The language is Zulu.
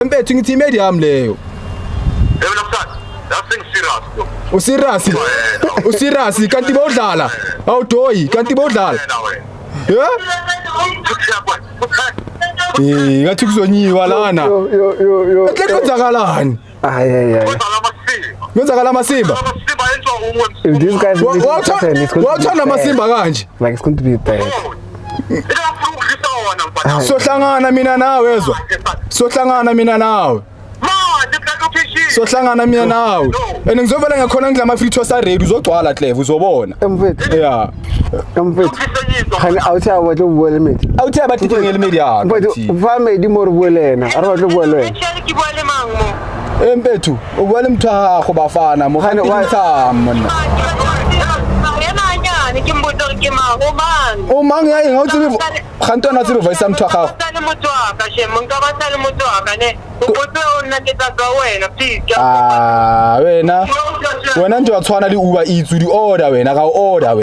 Mpethu ngithi medium leyo. Yebo msana. Yasing Usirious. serious. Usirious kanti bodlala. Awudoyi kanti bodlala. Ngathi kuzonyiwa lana. Yo. Kwenzakalani? Ay. Kwenzakala amasimba. These guys Wawuthanda amasimba kanje. like it's going to be bad. Sohlangana mina nawe ezwa. Sohlangana mina nawe. Sohlangana mina nawe. And ngizovela ngakhona ngidla ama-free toast ready uzogcwala Cleve uzobona. Mfethu. Yeah. Mfethu. Khani awuthi abathi ubuwele mithi. Awuthi abathi ngeli yakho. Mfethu ufame di more buwelena. Arwathi ubuwele. Mpethu ubuwele mthakho bafana mo Khani mthamo na. Uma ngiyayi ngawuthi khantona tsibe voice amthakho. Wena nje wathwana li Uber Eats udi order wena ka order wena.